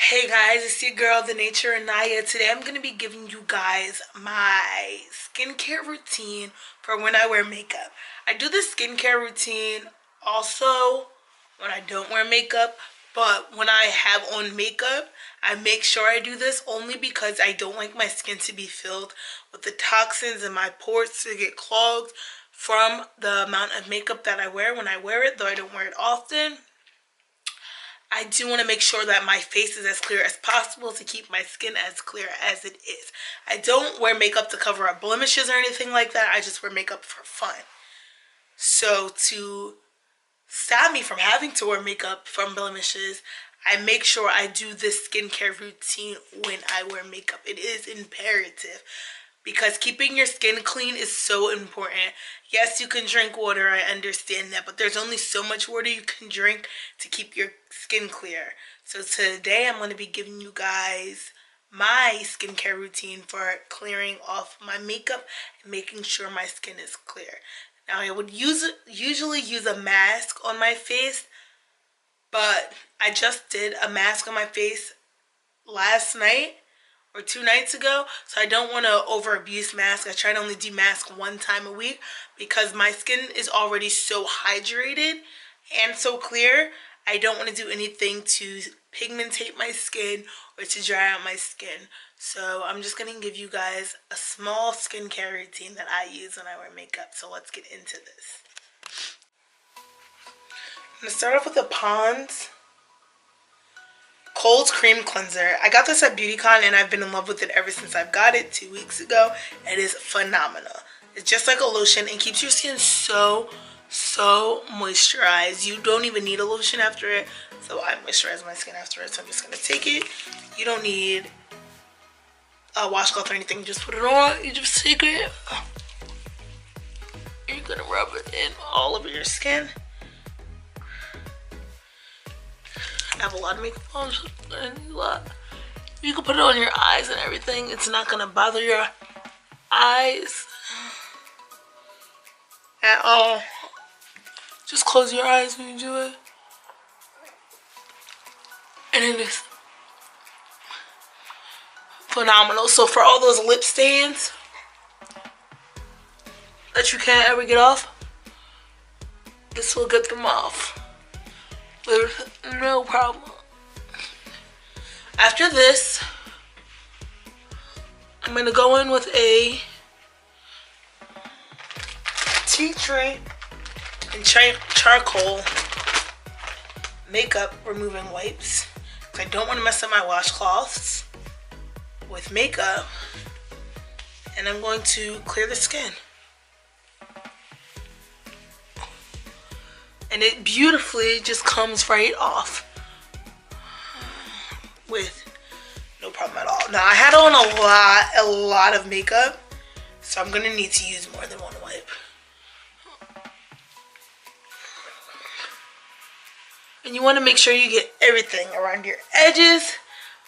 Hey guys, it's your girl, The Nature Anaya. Today I'm going to be giving you guys my skincare routine for when I wear makeup. I do this skincare routine also when I don't wear makeup, but when I have on makeup, I make sure I do this only because I don't like my skin to be filled with the toxins and my pores to get clogged from the amount of makeup that I wear when I wear it, though I don't wear it often. I do want to make sure that my face is as clear as possible to keep my skin as clear as it is. I don't wear makeup to cover up blemishes or anything like that. I just wear makeup for fun. So to stop me from having to wear makeup from blemishes, I make sure I do this skincare routine when I wear makeup. It is imperative because keeping your skin clean is so important. Yes, you can drink water, I understand that, but there's only so much water you can drink to keep your skin clear. So today I'm going to be giving you guys my skincare routine for clearing off my makeup and making sure my skin is clear. Now I would usually use a mask on my face, but I just did a mask on my face last night or 2 nights ago, so I don't want to over abuse masks. I try to only do masks 1 time a week because my skin is already so hydrated and so clear. I don't want to do anything to pigmentate my skin or to dry out my skin. So I'm just going to give you guys a small skincare routine that I use when I wear makeup. So let's get into this. I'm going to start off with the Pond's Cold Cream Cleanser. I got this at BeautyCon and I've been in love with it ever since I've got it 2 weeks ago. It is phenomenal. It's just like a lotion and keeps your skin so moisturized. You don't even need a lotion after it. So I moisturize my skin after it. So I'm just going to take it. You don't need a washcloth or anything. You just put it on. You just take it. You're going to rub it in all over your skin. I have a lot of makeup on, you can put it on your eyes and everything. It's not gonna bother your eyes at all. Just close your eyes when you do it. And it is phenomenal. So for all those lip stains that you can't ever get off, this will get them off. There's no problem. After this, I'm going to go in with a tea tree and charcoal makeup removing wipes. I don't want to mess up my washcloths with makeup. And I'm going to clear the skin. And it beautifully just comes right off with no problem at all. Now I had on a lot of makeup, so I'm gonna need to use more than 1 wipe. And you want to make sure you get everything around your edges,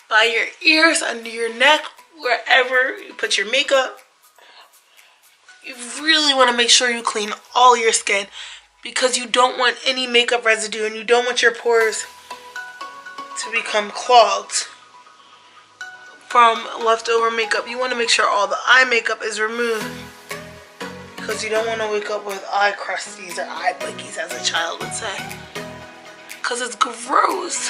by your ears, under your neck, wherever you put your makeup. You really want to make sure you clean all your skin, because you don't want any makeup residue and you don't want your pores to become clogged from leftover makeup. You want to make sure all the eye makeup is removed because you don't want to wake up with eye crusties or eye boogies, as a child would say, because it's gross.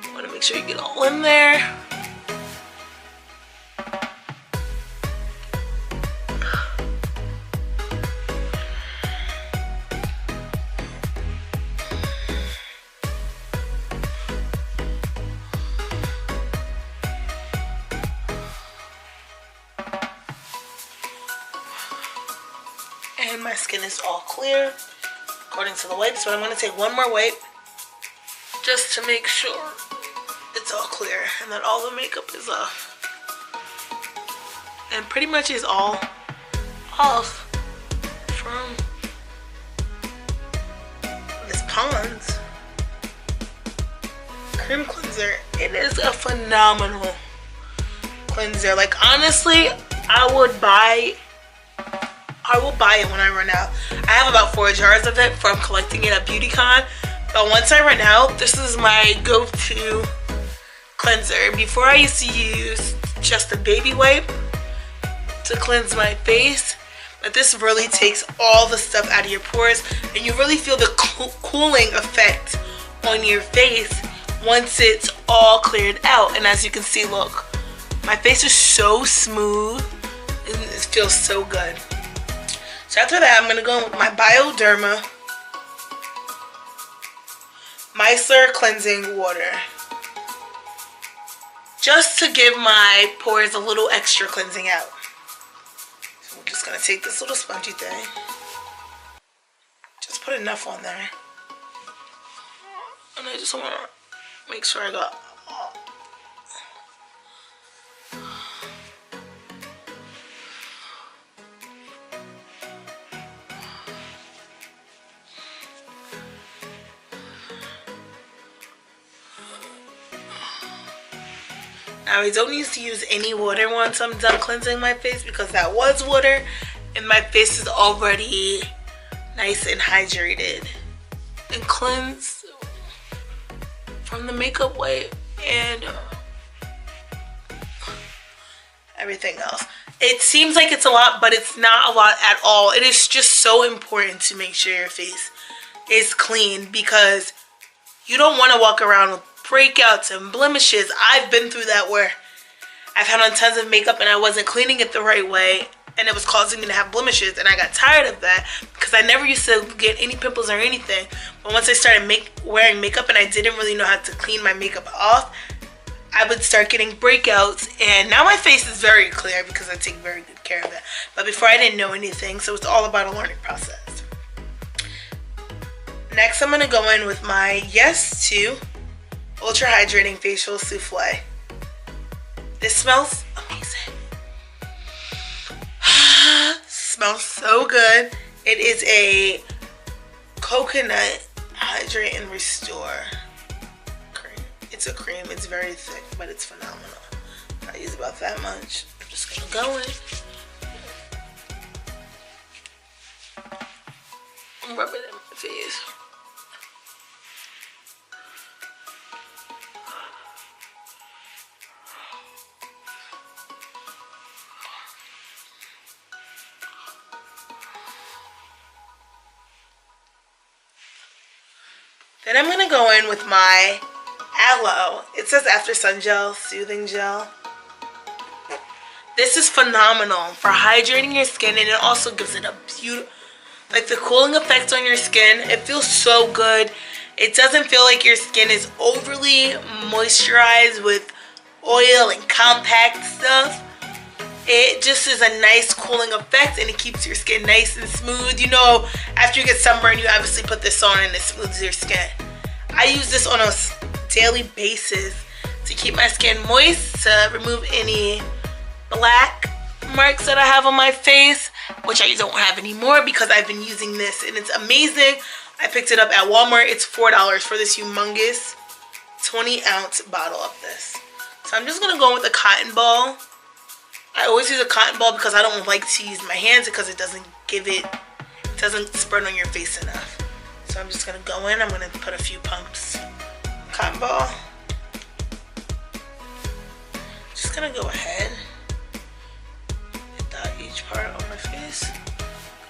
You want to make sure you get all in there. And my skin is all clear according to the wipes, but I'm going to take 1 more wipe just to make sure it's all clear and that all the makeup is off. And pretty much is all off from this Pond's Cream Cleanser. It is a phenomenal cleanser. Like, honestly, I will buy it when I run out. I have about 4 jars of it from collecting it at BeautyCon, But once I run out, this is my go-to cleanser. Before I used to use just a baby wipe to cleanse my face, but this really takes all the stuff out of your pores, and you really feel the cooling effect on your face once it's all cleared out. And as you can see, look, my face is so smooth and it feels so good. So after that, I'm gonna go in with my BIODERMA Micellar cleansing water, just to give my pores a little extra cleansing out. So I'm just gonna take this little spongy thing, just put enough on there, and I just want to make sure I got all. Now I don't need to use any water once I'm done cleansing my face, because that was water and my face is already nice and hydrated and cleansed from the makeup wipe and everything else. It seems like it's a lot, but it's not a lot at all. It is just so important to make sure your face is clean, because you don't want to walk around with breakouts and blemishes. I've been through that, where I've had on tons of makeup and I wasn't cleaning it the right way, and it was causing me to have blemishes, and I got tired of that because I never used to get any pimples or anything. But once I started wearing makeup and I didn't really know how to clean my makeup off, I would start getting breakouts, and now my face is very clear because I take very good care of it. But before, I didn't know anything, so it's all about a learning process. Next, I'm going to go in with my YESTO Ultra Hydrating Facial Souffle. This smells amazing. Smells so good. It is a coconut hydrate and restore cream. It's a cream. It's very thick, but it's phenomenal. I use about that much. I'm just gonna go in and rub it in my face. Then I'm going to go in with my ALOE. It says After Sun Gel, Soothing Gel. This is phenomenal for hydrating your skin, and it also gives it a beautiful, like the cooling effect on your skin. It feels so good. It doesn't feel like your skin is overly moisturized with oil and compact stuff. It just is a nice cooling effect, and it keeps your skin nice and smooth. You know, after you get sunburn, you obviously put this on and it smooths your skin. I use this on a daily basis to keep my skin moist, to remove any black marks that I have on my face, which I don't have anymore because I've been using this, and it's amazing. I picked it up at Walmart. It's $4 for this humongous 20-ounce bottle of this. So I'm just going to go with a cotton ball. I always use a cotton ball because I don't like to use my hands, because it doesn't spread on your face enough. So I'm just going to go in. I'm going to put a few pumps. Cotton ball. Just going to go ahead. Hit that each part on my face.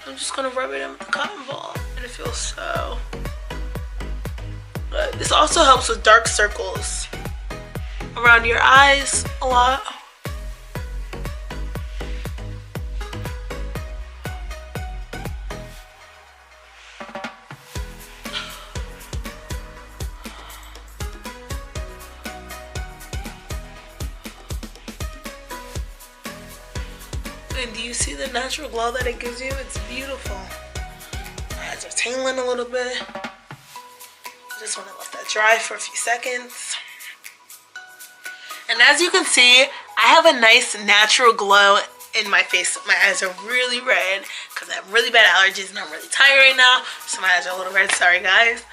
I'm just going to rub it in with the cotton ball, and it feels so good. This also helps with dark circles around your eyes a lot. And do you see the natural glow that it gives you? It's beautiful. My eyes are tingling a little bit. I just want to let that dry for a few seconds. And as you can see, I have a nice natural glow in my face. My eyes are really red because I have really bad allergies and I'm really tired right now. So my eyes are a little red, sorry guys.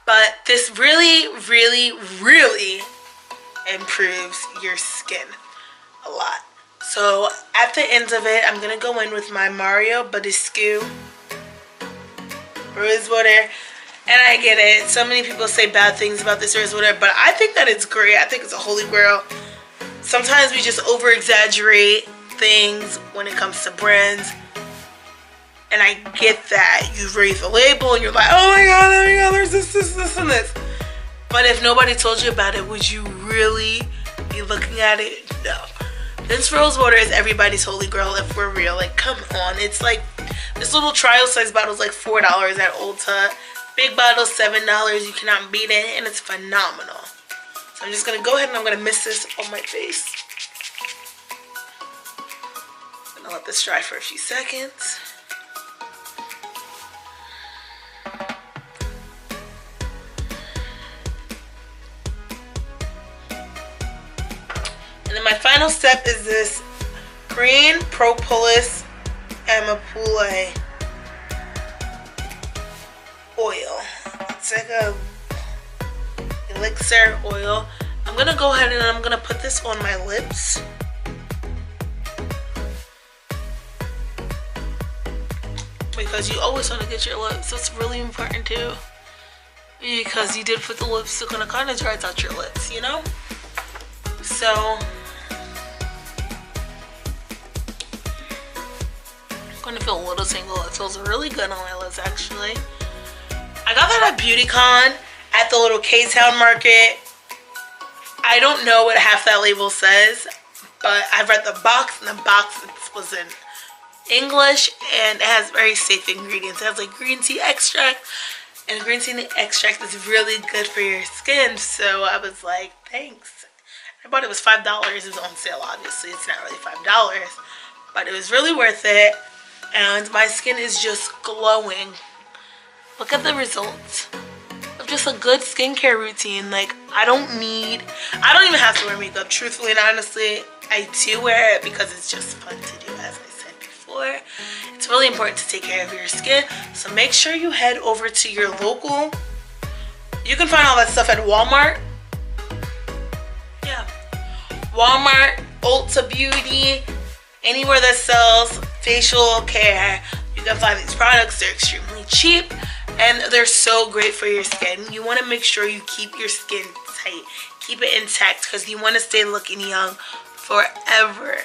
But this really, really, really improves your skin a lot. So at the end of it, I'm going to go in with my BADESCU Rose Water. And I get it. So many people say bad things about this or whatever, but I think that it's great. I think it's a holy grail. Sometimes we just over-exaggerate things when it comes to brands. And I get that. You read the label and you're like, oh my god, there's this, and this. But if nobody told you about it, would you really be looking at it? No. This rose water is everybody's holy grail if we're real. Like, come on. It's like, this little trial size bottle is like $4 at Ulta. Big bottle, $7. You cannot beat it, and it's phenomenal. So I'm just going to go ahead and I'm going to mist this on my face. I'm going to let this dry for a few seconds. And then my final step is this green propolis amapule oil. It's like a elixir oil. I'm gonna go ahead and I'm gonna put this on my lips. Because you always want to get your lips. That's really important too. Because you did put the lipstick on, it kind of dries out your lips, you know? So I'm gonna feel a little tingle. It feels really good on my lips actually. I got that at BeautyCon at the little K-Town market. I don't know what half that label says, but I've read the box, and the box was in English, and it has very safe ingredients. It has like green tea extract, and green tea extract is really good for your skin. So I was like, thanks. I bought it was $5. It was on sale, obviously. It's not really $5, but it was really worth it, and my skin is just glowing. Look at the results of just a good skincare routine. Like, I don't even have to wear makeup. Truthfully and honestly, I do wear it because it's just fun to do, as I said before. It's really important to take care of your skin. So make sure you head over to your local. You can find all that stuff at Walmart. Yeah. Walmart, Ulta Beauty, anywhere that sells facial care. You can find these products. They're extremely cheap. And they're so great for your skin. You want to make sure you keep your skin tight. Keep it intact because you want to stay looking young forever.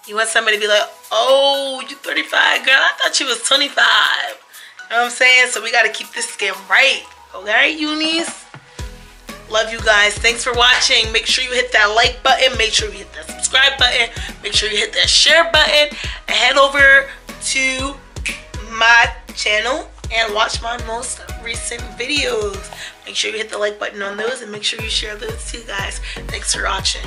You want somebody to be like, oh, you're 35, girl. I thought you was 25. You know what I'm saying? So we got to keep this skin right. Okay, Unis? Love you guys. Thanks for watching. Make sure you hit that like button. Make sure you hit that subscribe button. Make sure you hit that share button. And head over to my channel and watch my most recent videos. Make sure you hit the like button on those and make sure you share those too, guys. Thanks for watching.